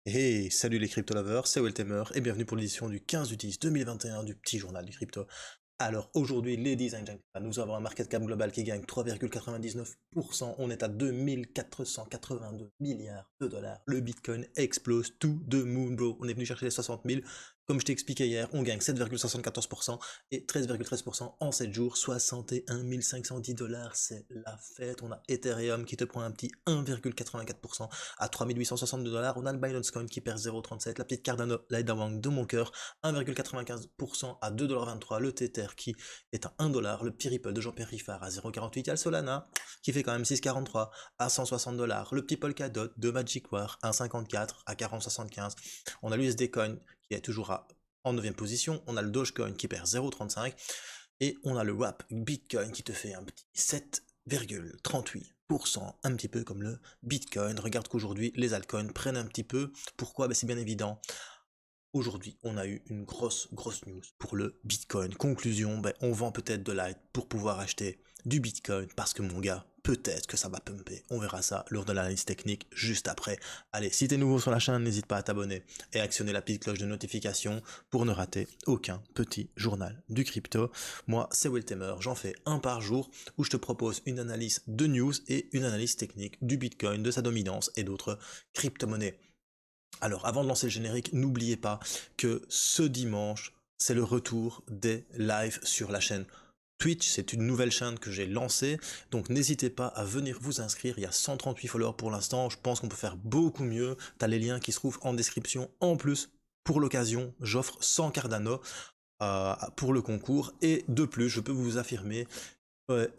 Hey, salut les crypto lovers, c'est Weltemer et bienvenue pour l'édition du 15 du 10 2021 du petit journal du crypto. Alors aujourd'hui, ladies and gentlemen, nous avons un market cap global qui gagne 3,99%. On est à 2482 milliards de dollars. Le Bitcoin explose to the moon, bro. On est venu chercher les 60 000. Comme je t'ai expliqué hier, on gagne 7,74% et 13,13% en 7 jours. 61 510 dollars, c'est la fête. On a Ethereum qui te prend un petit 1,84% à 3862 dollars. On a le Binance Coin qui perd 0,37. La petite Cardano Lightning de mon cœur 1,95% à 2,23 $. Le Tether qui est à 1 $. Le petit Ripple de Jean-Pierre Riffard à 0,48. Il y a le Solana qui fait quand même 6,43 à 160 $. Le petit Polkadot de Magic War 1,54 à 40,75. On a l'USD Coin qui est toujours en 9ème position. On a le Dogecoin qui perd 0,35. Et on a le WAP Bitcoin qui te fait un petit 7,38%, un petit peu comme le Bitcoin. Regarde qu'aujourd'hui, les altcoins prennent un petit peu. Pourquoi? Ben, c'est bien évident. Aujourd'hui, on a eu une grosse news pour le Bitcoin. Conclusion, ben, on vend peut-être de l'AIT pour pouvoir acheter du Bitcoin parce que mon gars, peut-être que ça va pumper. On verra ça lors de l'analyse technique juste après. Allez, si t'es nouveau sur la chaîne, n'hésite pas à t'abonner et actionner la petite cloche de notification pour ne rater aucun petit journal du crypto. Moi, c'est Weltemer, j'en fais un par jour où je te propose une analyse de news et une analyse technique du Bitcoin, de sa dominance et d'autres crypto-monnaies. Alors, avant de lancer le générique, n'oubliez pas que ce dimanche, c'est le retour des lives sur la chaîne Twitch. C'est une nouvelle chaîne que j'ai lancée, donc n'hésitez pas à venir vous inscrire. Il y a 138 followers pour l'instant, je pense qu'on peut faire beaucoup mieux. T'as les liens qui se trouvent en description. En plus, pour l'occasion, j'offre 100 Cardano pour le concours, et de plus, je peux vous affirmer,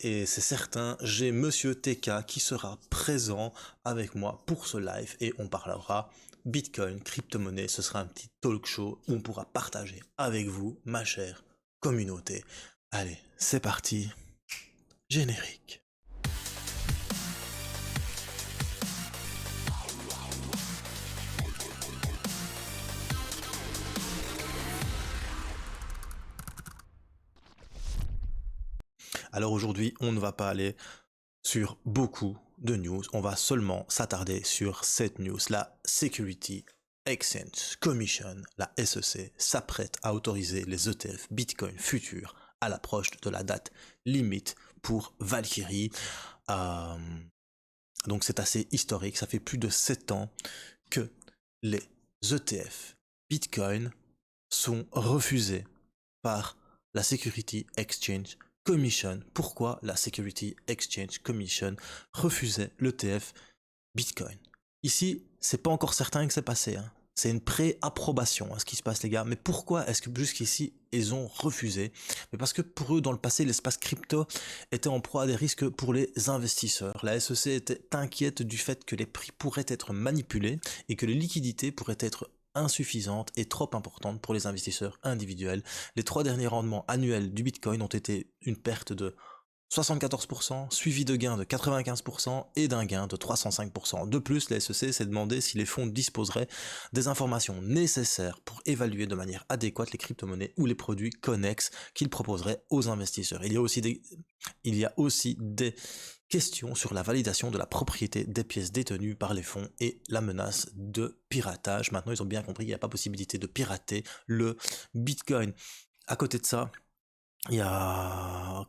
et c'est certain, j'ai Monsieur TK qui sera présent avec moi pour ce live et on parlera Bitcoin, crypto-monnaie. Ce sera un petit talk show où on pourra partager avec vous, ma chère communauté. Allez, c'est parti, générique. Alors aujourd'hui, on ne va pas aller sur beaucoup de news, on va seulement s'attarder sur cette news. La Security Exchange Commission, la SEC, s'apprête à autoriser les ETF Bitcoin futurs à l'approche de la date limite pour Valkyrie. Donc c'est assez historique, ça fait plus de 7 ans que les ETF Bitcoin sont refusés par la Security Exchange Commission. Pourquoi la Security Exchange Commission refusait l'ETF Bitcoin? Ici, c'est pas encore certain que c'est passé. C'est une pré-approbation, ce qui se passe, les gars. Mais pourquoi est-ce que jusqu'ici, ils ont refusé? Mais parce que pour eux, dans le passé, l'espace crypto était en proie à des risques pour les investisseurs. La SEC était inquiète du fait que les prix pourraient être manipulés et que les liquidités pourraient être insuffisante et trop importante pour les investisseurs individuels. Les 3 derniers rendements annuels du Bitcoin ont été une perte de 74%, suivi de gains de 95% et d'un gain de 305%. De plus, la SEC s'est demandé si les fonds disposeraient des informations nécessaires pour évaluer de manière adéquate les crypto-monnaies ou les produits connexes qu'ils proposeraient aux investisseurs. Il y a aussi des questions sur la validation de la propriété des pièces détenues par les fonds et la menace de piratage. Maintenant, ils ont bien compris qu'il n'y a pas possibilité de pirater le Bitcoin. À côté de ça, il y a,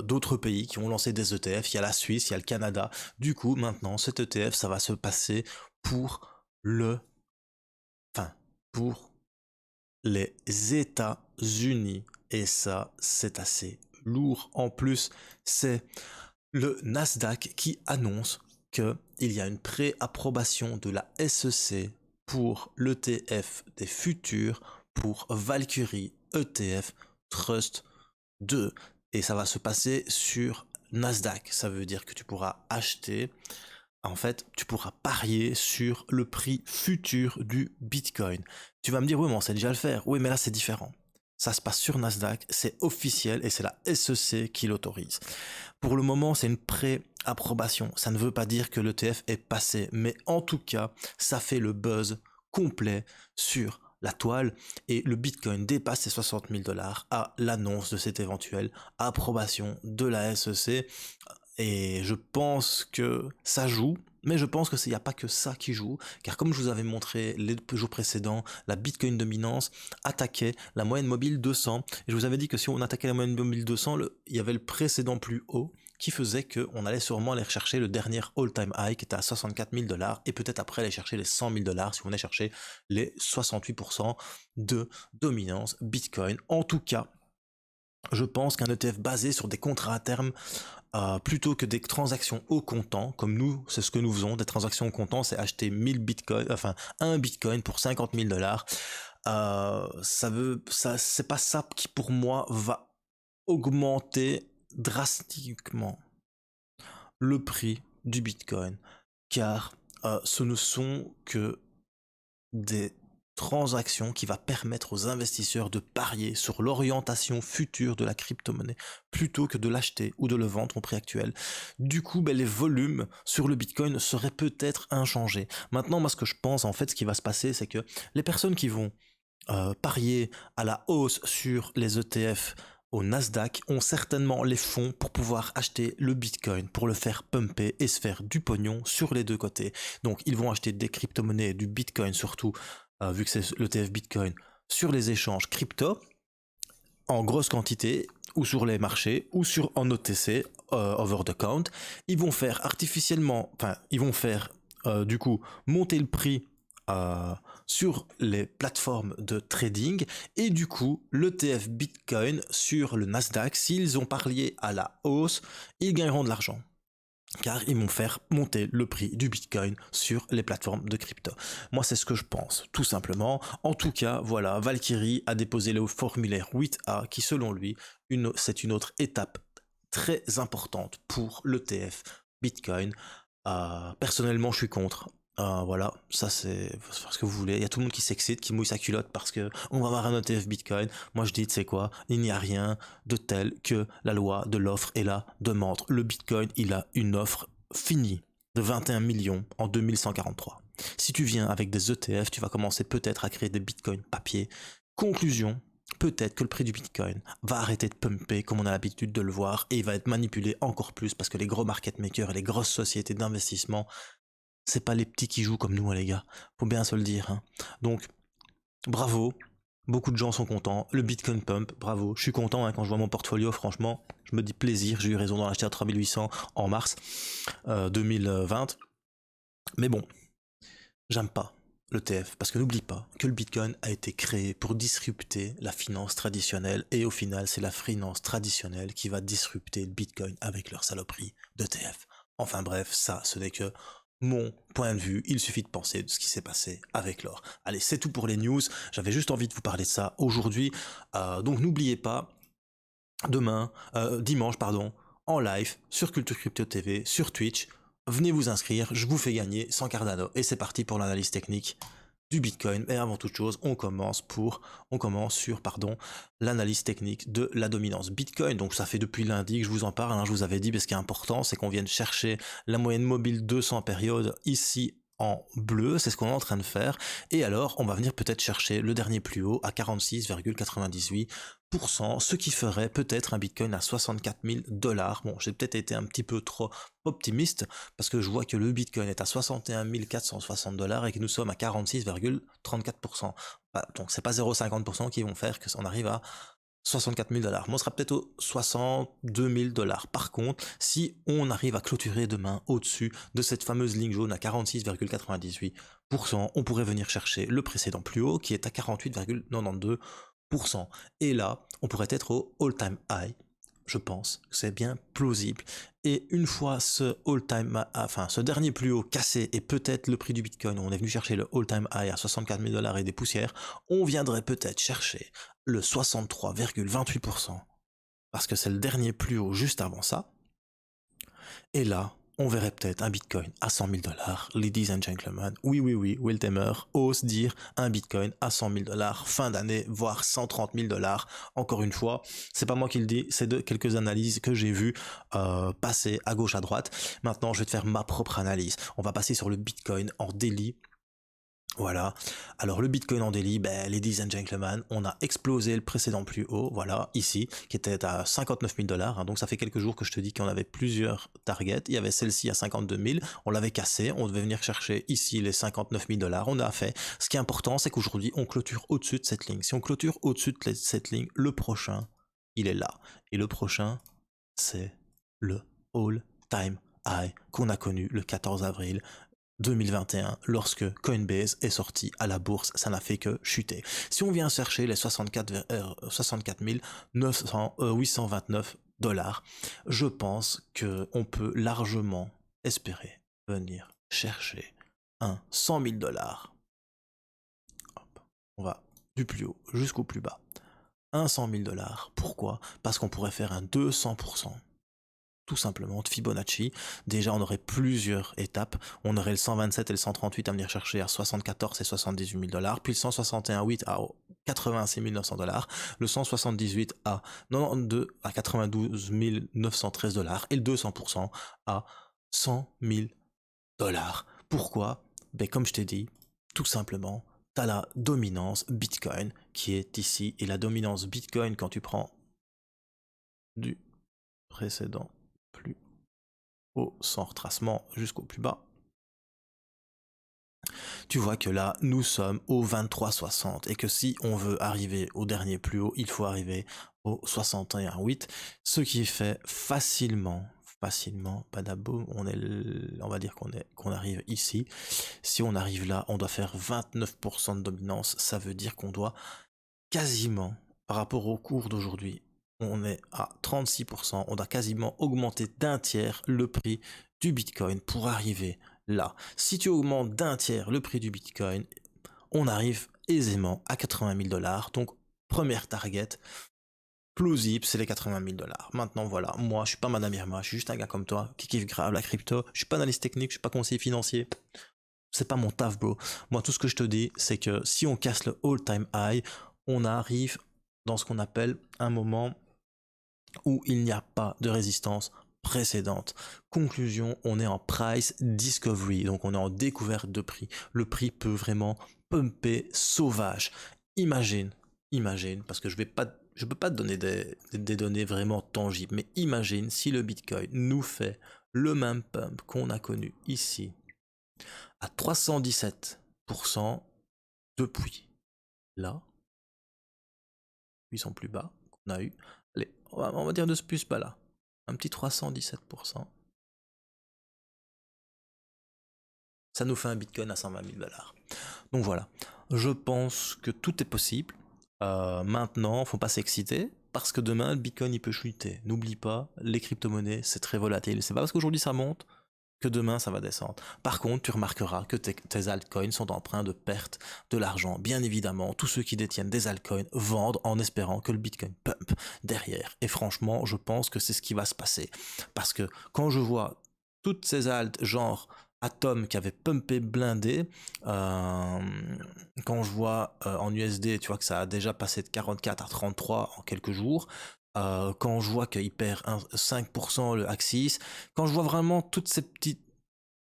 d'autres pays qui ont lancé des ETF. Il y a la Suisse, il y a le Canada. Du coup, maintenant, cet ETF, ça va se passer pour pour les États-Unis. Et ça, c'est assez lourd. En plus, c'est le Nasdaq qui annonce qu'il y a une pré-approbation de la SEC pour l'ETF des futurs pour Valkyrie ETF Trust 2. Et ça va se passer sur Nasdaq. Ça veut dire que tu pourras acheter, en fait, tu pourras parier sur le prix futur du Bitcoin. Tu vas me dire, oui, mais on sait déjà le faire. Oui, mais là, c'est différent. Ça se passe sur Nasdaq, c'est officiel et c'est la SEC qui l'autorise. Pour le moment, c'est une pré-approbation. Ça ne veut pas dire que l'ETF est passé, mais en tout cas, ça fait le buzz complet sur la toile et le Bitcoin dépasse les 60 000 dollars à l'annonce de cette éventuelle approbation de la SEC. Et je pense que ça joue, mais je pense qu'il n'y a pas que ça qui joue, car comme je vous avais montré les jours précédents, la Bitcoin dominance attaquait la moyenne mobile 200. Et je vous avais dit que si on attaquait la moyenne mobile 200, il y avait le précédent plus haut qui faisait qu'on allait sûrement aller rechercher le dernier all-time high qui était à 64 000 dollars et peut-être après aller chercher les 100 000 dollars si on allait chercher les 68% de dominance Bitcoin. En tout cas, je pense qu'un ETF basé sur des contrats à terme plutôt que des transactions au comptant, comme nous, c'est ce que nous faisons, des transactions au comptant, c'est acheter 1000 bitcoins, enfin un bitcoin pour 50 000 dollars. C'est pas ça qui pour moi va augmenter drastiquement le prix du bitcoin, car ce ne sont que des transactions qui va permettre aux investisseurs de parier sur l'orientation future de la crypto-monnaie plutôt que de l'acheter ou de le vendre au prix actuel. Du coup, les volumes sur le Bitcoin seraient peut-être inchangés. Maintenant, moi, ce que je pense, en fait, ce qui va se passer, c'est que les personnes qui vont parier à la hausse sur les ETF au Nasdaq ont certainement les fonds pour pouvoir acheter le Bitcoin, pour le faire pumper et se faire du pognon sur les deux côtés. Donc ils vont acheter des crypto-monnaies, du Bitcoin surtout, vu que c'est l'ETF Bitcoin, sur les échanges crypto, en grosse quantité, ou sur les marchés, ou en OTC, over the count. Ils vont faire artificiellement, enfin, ils vont faire du coup monter le prix sur les plateformes de trading et du coup l'ETF Bitcoin sur le Nasdaq, s'ils ont parié à la hausse, ils gagneront de l'argent car ils vont faire monter le prix du Bitcoin sur les plateformes de crypto. Moi, c'est ce que je pense, tout simplement. En tout cas, voilà, Valkyrie a déposé le formulaire 8A qui, selon lui, c'est une autre étape très importante pour l'ETF Bitcoin. Personnellement, je suis contre. Voilà, ça c'est ce que vous voulez. Il y a tout le monde qui s'excite, qui mouille sa culotte parce que on va avoir un ETF Bitcoin. Moi je dis, tu sais quoi, il n'y a rien de tel que la loi de l'offre et la demande. Le Bitcoin, il a une offre finie de 21 millions en 2143. Si tu viens avec des ETF, tu vas commencer peut-être à créer des Bitcoins papier. Conclusion, peut-être que le prix du Bitcoin va arrêter de pumper comme on a l'habitude de le voir et il va être manipulé encore plus parce que les gros market makers et les grosses sociétés d'investissement, c'est pas les petits qui jouent comme nous, hein, les gars. Faut bien se le dire. Hein. Donc, bravo. Beaucoup de gens sont contents. Le Bitcoin pump, bravo. Je suis content hein, quand je vois mon portfolio, franchement. Je me dis plaisir. J'ai eu raison d'en acheter à 3800 en mars 2020. Mais bon, j'aime pas le TF parce que n'oublie pas que le Bitcoin a été créé pour disrupter la finance traditionnelle et au final, c'est la finance traditionnelle qui va disrupter le Bitcoin avec leur saloperie de TF. Enfin bref, ça, ce n'est que mon point de vue, il suffit de penser de ce qui s'est passé avec l'or. Allez, c'est tout pour les news, j'avais juste envie de vous parler de ça aujourd'hui, donc n'oubliez pas, dimanche, en live, sur Culture Crypto TV, sur Twitch, venez vous inscrire, je vous fais gagner 100 Cardano, et c'est parti pour l'analyse technique du Bitcoin. Mais avant toute chose, on commence sur l'analyse technique de la dominance Bitcoin. Donc ça fait depuis lundi que je vous en parle, hein, je vous avais dit, mais ce qui est important, c'est qu'on vienne chercher la moyenne mobile 200 période ici en bleu, c'est ce qu'on est en train de faire, et alors on va venir peut-être chercher le dernier plus haut à 46,98%, ce qui ferait peut-être un Bitcoin à 64 000 dollars. Bon, j'ai peut-être été un petit peu trop optimiste, parce que je vois que le Bitcoin est à 61 460 dollars et que nous sommes à 46,34%. Donc c'est pas 0,50% qui vont faire que on arrive à 64 000 dollars. Moi, on sera peut-être aux 62 000 dollars. Par contre, si on arrive à clôturer demain au-dessus de cette fameuse ligne jaune à 46,98%, on pourrait venir chercher le précédent plus haut qui est à 48,92%. Et là, on pourrait être au all-time high. Je pense que c'est bien plausible. Et une fois ce ce dernier plus haut cassé et peut-être le prix du Bitcoin, on est venu chercher le all-time high à 64 000 dollars et des poussières, on viendrait peut-être chercher le 63,28%, parce que c'est le dernier plus haut juste avant ça. Et là, on verrait peut-être un Bitcoin à 100 000 dollars, ladies and gentlemen. Oui, Will Temer ose dire un Bitcoin à 100 000 dollars, fin d'année, voire 130 000 dollars. Encore une fois, c'est pas moi qui le dis, c'est de quelques analyses que j'ai vues passer à gauche, à droite. Maintenant, je vais te faire ma propre analyse. On va passer sur le Bitcoin en daily. Voilà. Alors le Bitcoin en daily, ben, ladies and gentlemen, on a explosé le précédent plus haut, voilà, ici, qui était à 59 000 $. Hein, donc ça fait quelques jours que je te dis qu'on avait plusieurs targets. Il y avait celle-ci à 52 000, on l'avait cassé, on devait venir chercher ici les 59 000 $. On a fait. Ce qui est important, c'est qu'aujourd'hui, on clôture au-dessus de cette ligne. Si on clôture au-dessus de cette ligne, le prochain, il est là. Et le prochain, c'est le all-time high qu'on a connu le 14 avril 2021, lorsque Coinbase est sorti à la bourse, ça n'a fait que chuter. Si on vient chercher les 64 829 $, je pense qu'on peut largement espérer venir chercher un 100 000 $. Hop, on va du plus haut jusqu'au plus bas. Un 100 000 $. Pourquoi? Parce qu'on pourrait faire un 200%. Tout simplement, de Fibonacci. Déjà, on aurait plusieurs étapes. On aurait le 127 et le 138 à venir chercher à 74 et 78 000 $, puis le 161,8 à 86 900 $, le 178 à 92 à 92 913 $, et le 200% à 100 000 $. Pourquoi? Ben, comme je t'ai dit, tout simplement, tu as la dominance Bitcoin qui est ici, et la dominance Bitcoin, quand tu prends du précédent plus haut sans retracement jusqu'au plus bas, tu vois que là nous sommes au 23,60 et que si on veut arriver au dernier plus haut, il faut arriver au 61,8, ce qui fait facilement, badaboum, on va dire qu'on arrive ici. Si on arrive là, on doit faire 29% de dominance, ça veut dire qu'on doit quasiment, par rapport au cours d'aujourd'hui, on est à 36%, on a quasiment augmenté d'un tiers le prix du Bitcoin pour arriver là. Si tu augmentes d'un tiers le prix du Bitcoin, on arrive aisément à 80 000 $. Donc, première target, plausible, c'est les 80 000 $. Maintenant, voilà, moi, je suis pas Madame Irma, je suis juste un gars comme toi qui kiffe grave la crypto. Je suis pas analyste technique, je suis pas conseiller financier. C'est pas mon taf, bro. Moi, tout ce que je te dis, c'est que si on casse le all-time high, on arrive dans ce qu'on appelle un moment où il n'y a pas de résistance précédente. Conclusion, on est en price discovery, donc on est en découverte de prix. Le prix peut vraiment pumper sauvage. Imagine, parce que je peux pas te donner des données vraiment tangibles, mais imagine si le Bitcoin nous fait le même pump qu'on a connu ici, à 317% depuis là, puis son plus bas qu'on a eu. Allez, on va dire de ce plus bas là. Un petit 317%. Ça nous fait un Bitcoin à 120 000 $. Donc voilà, je pense que tout est possible. Maintenant, faut pas s'exciter, parce que demain, le Bitcoin il peut chuter. N'oublie pas, les crypto-monnaies, c'est très volatile. C'est pas parce qu'aujourd'hui ça monte que demain ça va descendre. Par contre, tu remarqueras que tes altcoins sont empreints de perte de l'argent. Bien évidemment, tous ceux qui détiennent des altcoins vendent en espérant que le Bitcoin pump derrière. Et franchement, je pense que c'est ce qui va se passer. Parce que quand je vois toutes ces alts, genre Atom qui avait pumpé blindé, quand je vois en USD, tu vois que ça a déjà passé de 44 à 33 en quelques jours, quand je vois qu'il perd 5% le Axis, quand je vois vraiment toutes ces petites...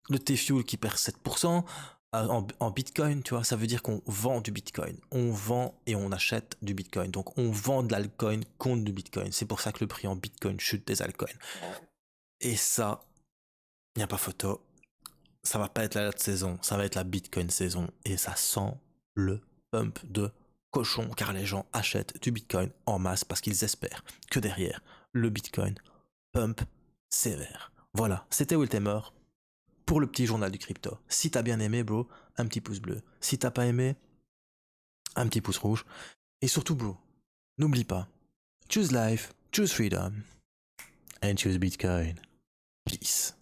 Le T-Fuel qui perd 7% en Bitcoin, tu vois, ça veut dire qu'on vend du Bitcoin. On vend et on achète du Bitcoin. Donc on vend de l'altcoin contre du Bitcoin. C'est pour ça que le prix en Bitcoin chute des altcoins. Et ça, il n'y a pas photo. Ça va pas être la saison, ça va être la Bitcoin saison. Et ça sent le pump de cochon, car les gens achètent du Bitcoin en masse parce qu'ils espèrent que derrière, le Bitcoin pump sévère. Voilà, c'était Wiltemer pour le petit journal du crypto. Si t'as bien aimé, bro, un petit pouce bleu. Si t'as pas aimé, un petit pouce rouge. Et surtout, bro, n'oublie pas, choose life, choose freedom, and choose Bitcoin. Peace.